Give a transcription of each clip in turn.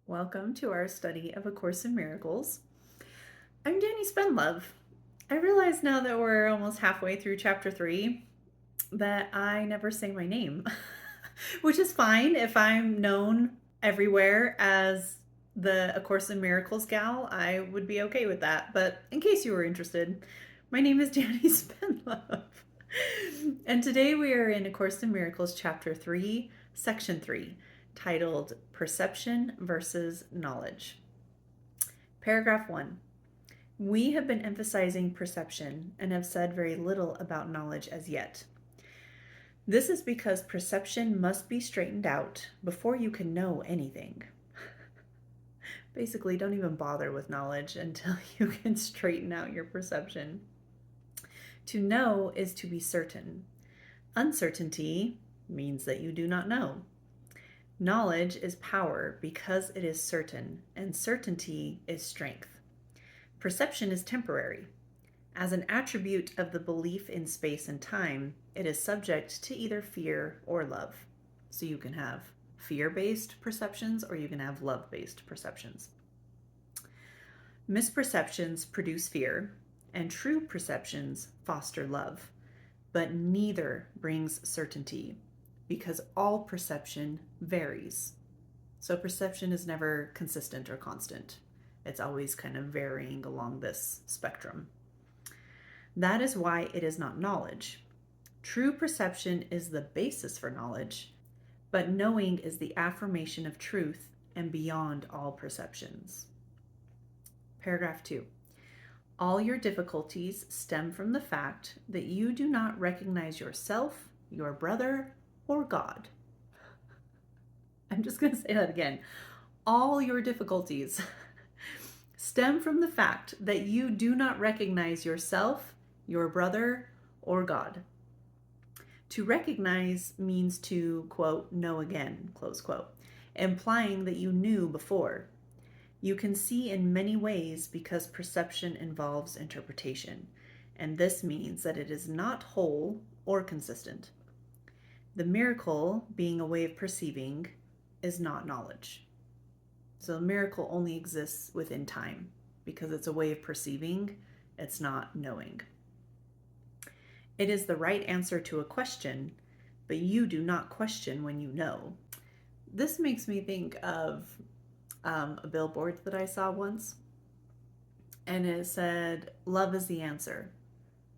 Welcome to our study of A Course in Miracles. I'm Danny Spenlove. I realize now that we're almost halfway through chapter 3 that I never say my name, which is fine if I'm known everywhere as the A Course in Miracles gal. I would be okay with that. But in case you were interested, my name is Danny Spenlove. And today we are in A Course in Miracles, chapter 3, section 3, titled Perception versus Knowledge. Paragraph 1. We have been emphasizing perception and have said very little about knowledge as yet. This is because perception must be straightened out before you can know anything. Basically, don't even bother with knowledge until you can straighten out your perception. To know is to be certain. Uncertainty means that you do not know. Knowledge is power because it is certain, and certainty is strength. Perception is temporary. As an attribute of the belief in space and time, it is subject to either fear or love. So you can have fear-based perceptions or you can have love-based perceptions. Misperceptions produce fear, and true perceptions foster love, but neither brings certainty because all perception varies. So perception is never consistent or constant. It's always kind of varying along this spectrum. That is why it is not knowledge. True perception is the basis for knowledge, but knowing is the affirmation of truth and beyond all perceptions. Paragraph 2. All your difficulties stem from the fact that you do not recognize yourself, your brother, or God. I'm just going to say that again. All your difficulties stem from the fact that you do not recognize yourself, your brother, or God. To recognize means to, quote, know again, close quote, implying that you knew before. You can see in many ways because perception involves interpretation, and this means that it is not whole or consistent. The miracle, being a way of perceiving, is not knowledge. So the miracle only exists within time because it's a way of perceiving, it's not knowing. It is the right answer to a question, but you do not question when you know. This makes me think of a billboard that I saw once, and it said, "Love is the answer."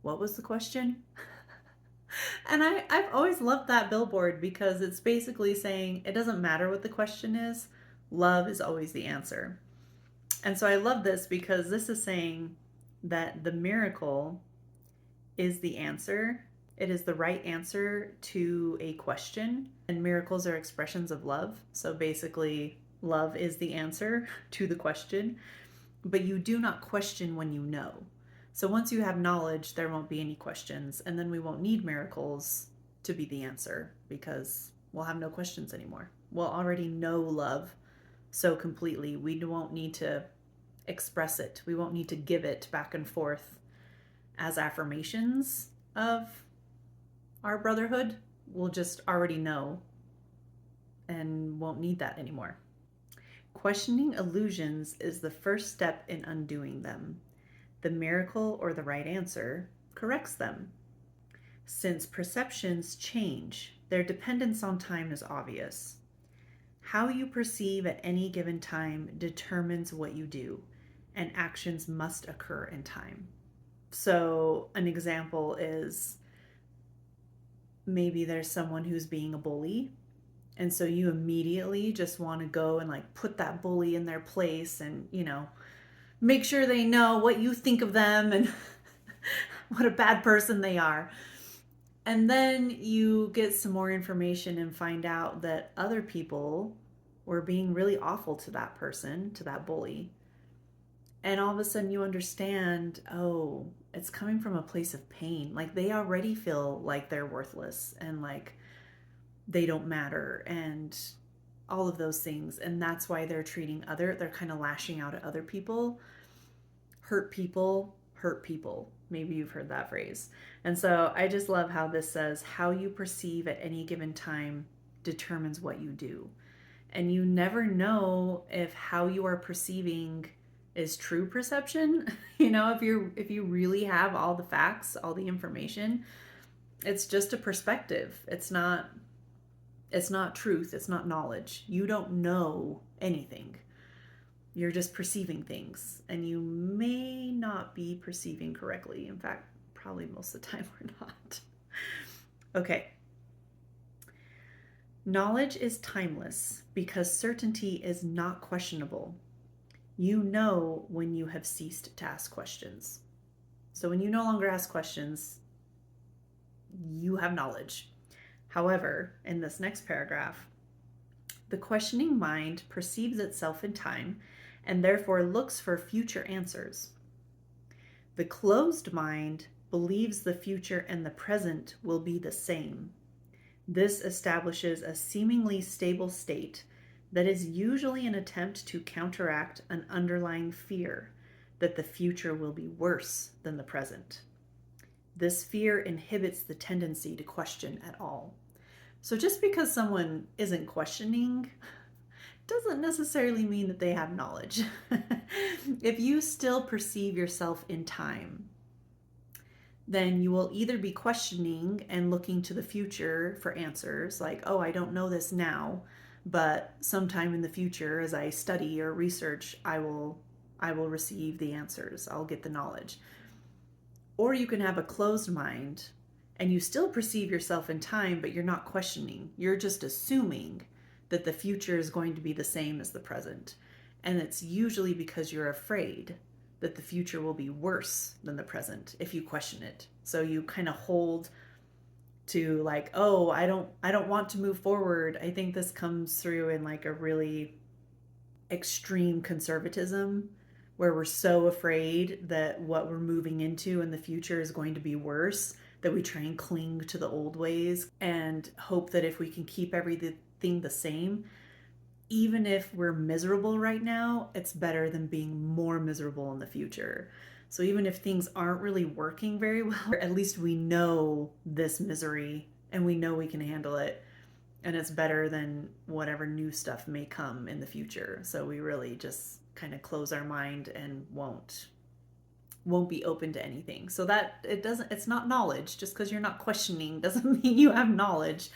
What was the question? And I've always loved that billboard because it's basically saying it doesn't matter what the question is, love is always the answer. And so I love this because this is saying that the miracle is the answer. It is the right answer to a question, and miracles are expressions of love. So basically, love is the answer to the question, but you do not question when you know. So once you have knowledge, there won't be any questions, and then we won't need miracles to be the answer because we'll have no questions anymore. We'll already know love so completely. We won't need to express it. We won't need to give it back and forth as affirmations of our brotherhood. We'll just already know and won't need that anymore. Questioning illusions is the first step in undoing them. The miracle or the right answer corrects them. Since perceptions change, their dependence on time is obvious. How you perceive at any given time determines what you do, and actions must occur in time. So an example is maybe there's someone who's being a bully, and so you immediately just want to go and like put that bully in their place and, make sure they know what you think of them and what a bad person they are. And then you get some more information and find out that other people were being really awful to that person, to that bully. And all of a sudden you understand, oh, it's coming from a place of pain. Like they already feel like they're worthless and like they don't matter and all of those things. And that's why they're kind of lashing out at other people. Hurt people hurt people. Maybe you've heard that phrase. And so I just love how this says how you perceive at any given time determines what you do. And you never know if how you are perceiving is true perception. If you really have all the facts, all the information, it's just a perspective. It's not truth, it's not knowledge. You don't know anything. You're just perceiving things, and you may not be perceiving correctly. In fact, probably most of the time we're not. Okay. Knowledge is timeless because certainty is not questionable. You know when you have ceased to ask questions. So when you no longer ask questions, you have knowledge. However, in this next paragraph, the questioning mind perceives itself in time and therefore looks for future answers. The closed mind believes the future and the present will be the same. This establishes a seemingly stable state that is usually an attempt to counteract an underlying fear that the future will be worse than the present. This fear inhibits the tendency to question at all. So just because someone isn't questioning doesn't necessarily mean that they have knowledge. If you still perceive yourself in time, then you will either be questioning and looking to the future for answers, like, oh, I don't know this now, but sometime in the future, as I study or research, I will receive the answers. I'll get the knowledge. Or you can have a closed mind and you still perceive yourself in time, but you're not questioning. You're just assuming that the future is going to be the same as the present. And it's usually because you're afraid that the future will be worse than the present if you question it. So you kind of hold to like, oh, I don't want to move forward. I think this comes through in like a really extreme conservatism where we're so afraid that what we're moving into in the future is going to be worse that we try and cling to the old ways and hope that if we can keep everything the same, even if we're miserable right now, it's better than being more miserable in the future. So even if things aren't really working very well, at least we know this misery and we know we can handle it. And it's better than whatever new stuff may come in the future. So we really just kind of close our mind and won't be open to anything. So that it's not knowledge. Just because you're not questioning doesn't mean you have knowledge.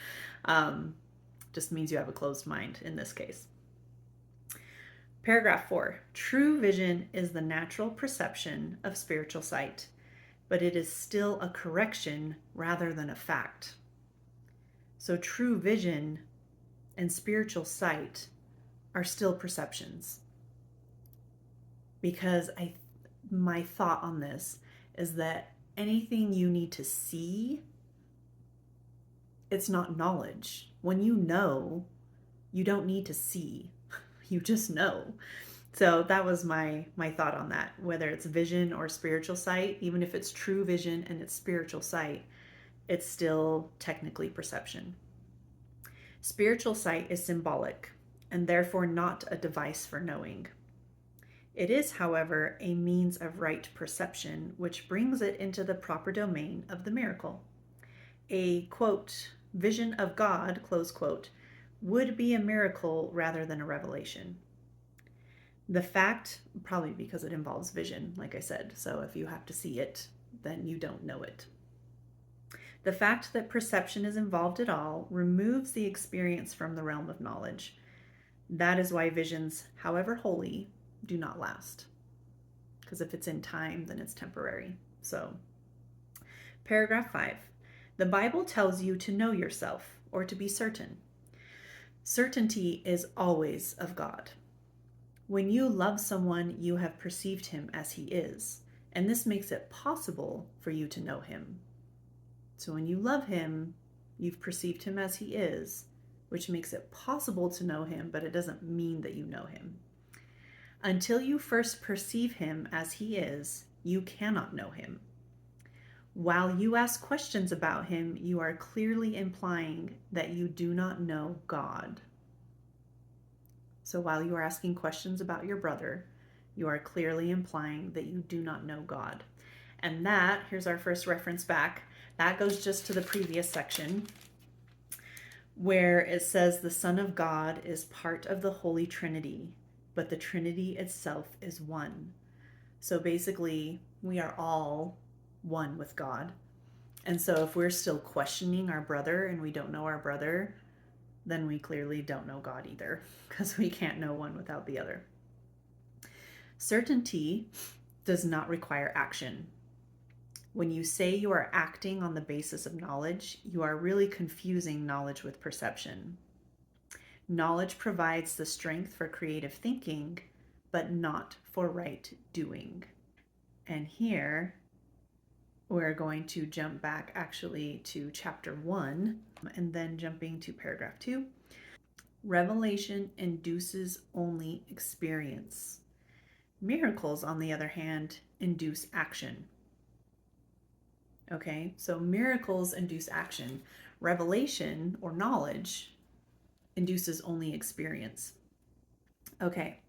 Just means you have a closed mind in this case. Paragraph 4. True vision is the natural perception of spiritual sight, but it is still a correction rather than a fact. So true vision and spiritual sight are still perceptions. Because my thought on this is that anything you need to see, it's not knowledge. When you know, you don't need to see. You just know. So that was my thought on that. Whether it's vision or spiritual sight, even if it's true vision and it's spiritual sight, it's still technically perception. Spiritual sight is symbolic and therefore not a device for knowing. It is, however, a means of right perception, which brings it into the proper domain of the miracle. A, quote, vision of God, close quote, would be a miracle rather than a revelation. The fact, probably because it involves vision, like I said, so if you have to see it, then you don't know it. The fact that perception is involved at all removes the experience from the realm of knowledge. That is why visions, however holy, do not last. Because if it's in time, then it's temporary. So, paragraph 5. The Bible tells you to know yourself or to be certain. Certainty is always of God. When you love someone, you have perceived him as he is, and this makes it possible for you to know him. So when you love him, you've perceived him as he is, which makes it possible to know him, but it doesn't mean that you know him. Until you first perceive him as he is, you cannot know him. While you ask questions about him, you are clearly implying that you do not know God. So while you are asking questions about your brother, you are clearly implying that you do not know God. And here's our first reference back. That goes just to the previous section where it says the Son of God is part of the Holy Trinity, but the Trinity itself is one. So basically, we are all one with God. And so if we're still questioning our brother and we don't know our brother, then we clearly don't know God either, because we can't know one without the other. Certainty does not require action. When you say you are acting on the basis of knowledge, you are really confusing knowledge with perception. Knowledge provides the strength for creative thinking, but not for right doing. And here we're going to jump back actually to chapter 1 and then jumping to paragraph 2. Revelation induces only experience. Miracles, on the other hand, induce action. Okay, so miracles induce action. Revelation or knowledge induces only experience. Okay,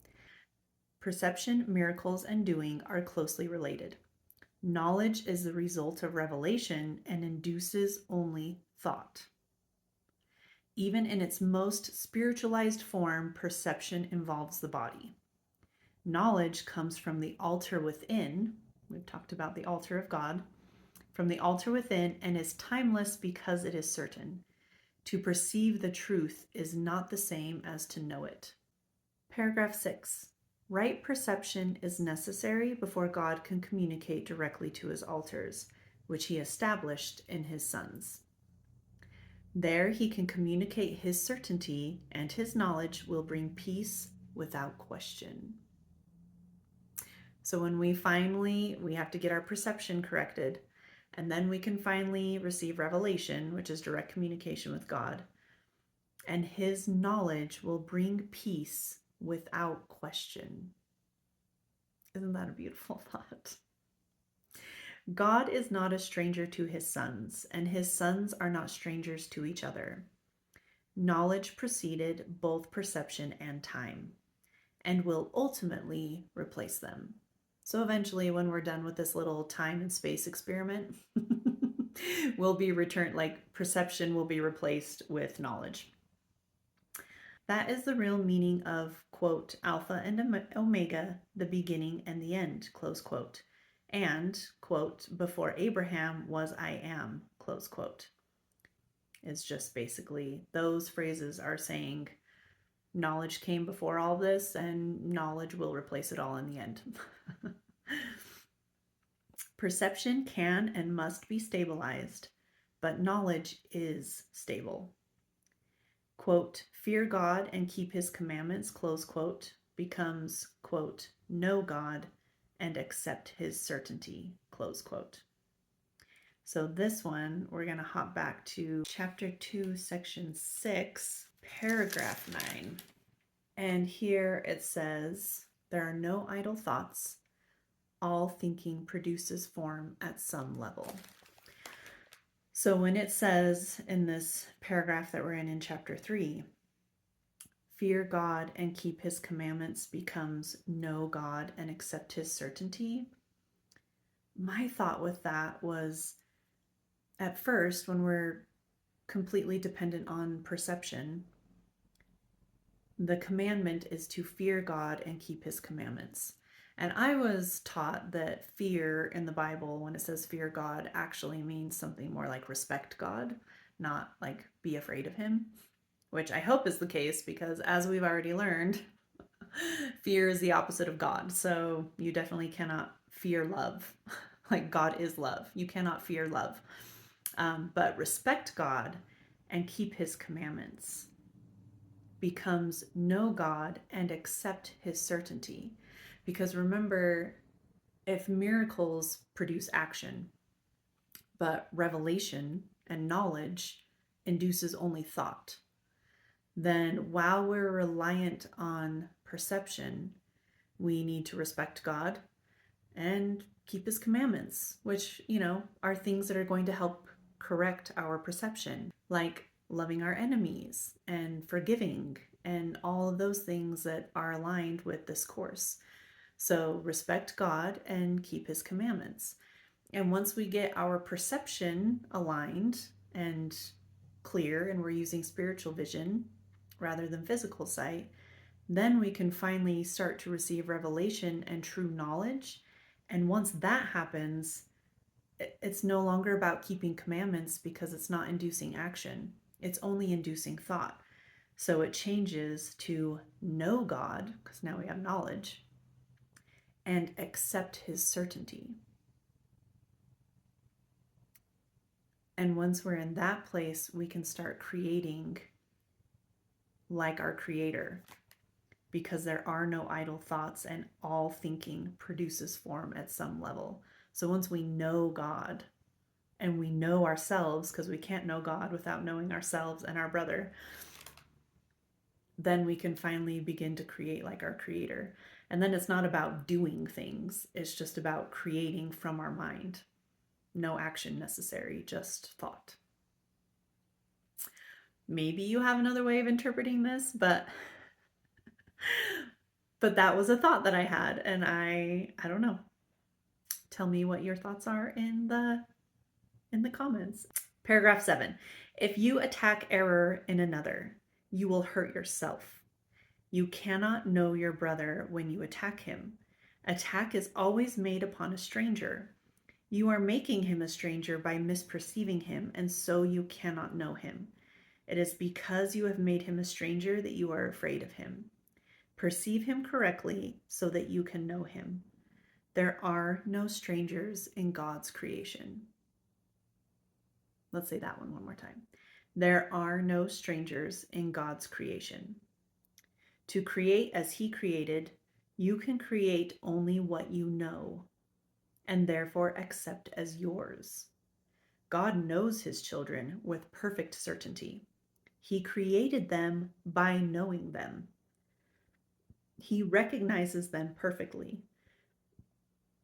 perception, miracles, and doing are closely related. Knowledge is the result of revelation and induces only thought. Even in its most spiritualized form, perception involves the body. Knowledge comes from the altar within. We've talked about the altar of God. From the altar within, and is timeless because it is certain. To perceive the truth is not the same as to know it. Paragraph 6. Right perception is necessary before God can communicate directly to his altars, which he established in his sons. There he can communicate his certainty, and his knowledge will bring peace without question. So when we have to get our perception corrected, and then we can finally receive revelation, which is direct communication with God. And his knowledge will bring peace without question. Isn't that a beautiful thought? God is not a stranger to his sons, and his sons are not strangers to each other. Knowledge preceded both perception and time, and will ultimately replace them. So eventually, when we're done with this little time and space experiment, will be returned, like perception will be replaced with knowledge. That is the real meaning of, quote, Alpha and Omega, the beginning and the end, close quote. And, quote, before Abraham was I am, close quote. It's just basically those phrases are saying knowledge came before all this and knowledge will replace it all in the end. Perception can and must be stabilized, but knowledge is stable. Quote, fear God and keep his commandments, close quote, becomes, quote, know God and accept his certainty, close quote. So this one, we're going to hop back to chapter 2, section 6, paragraph 9. And here it says, there are no idle thoughts. All thinking produces form at some level. So when it says in this paragraph that we're in chapter 3, fear God and keep his commandments becomes know God and accept his certainty. My thought with that was, at first, when we're completely dependent on perception, the commandment is to fear God and keep his commandments. And I was taught that fear in the Bible, when it says fear God, actually means something more like respect God, not like be afraid of him, which I hope is the case because, as we've already learned, fear is the opposite of God. So you definitely cannot fear love. Like God is love. You cannot fear love. But respect God and keep his commandments becomes know God and accept his certainty. Because remember, if miracles produce action, but revelation and knowledge induces only thought, then while we're reliant on perception, we need to respect God and keep his commandments, which, are things that are going to help correct our perception, like loving our enemies and forgiving and all of those things that are aligned with this course. So respect God and keep his commandments. And once we get our perception aligned and clear and we're using spiritual vision rather than physical sight, then we can finally start to receive revelation and true knowledge. And once that happens, it's no longer about keeping commandments because it's not inducing action, it's only inducing thought. So it changes to know God, because now we have knowledge, and accept his certainty. And once we're in that place, we can start creating like our Creator, because there are no idle thoughts and all thinking produces form at some level. So once we know God and we know ourselves, because we can't know God without knowing ourselves and our brother, then we can finally begin to create like our Creator. And then it's not about doing things, it's just about creating from our mind. No action necessary, just thought. Maybe you have another way of interpreting this, but that was a thought that I had, and I don't know. Tell me what your thoughts are in the comments. Paragraph 7. If you attack error in another, you will hurt yourself. You cannot know your brother when you attack him. Attack is always made upon a stranger. You are making him a stranger by misperceiving him, and so you cannot know him. It is because you have made him a stranger that you are afraid of him. Perceive him correctly so that you can know him. There are no strangers in God's creation. Let's say that one more time. There are no strangers in God's creation. To create as he created, you can create only what you know, and therefore accept as yours. God knows his children with perfect certainty. He created them by knowing them. He recognizes them perfectly.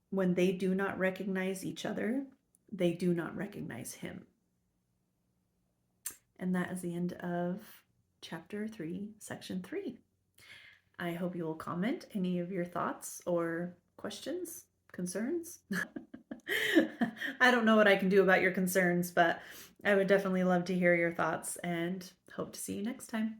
When they do not recognize each other, they do not recognize him. And that is the end of chapter 3, section 3. I hope you will comment any of your thoughts or questions, concerns. I don't know what I can do about your concerns, but I would definitely love to hear your thoughts and hope to see you next time.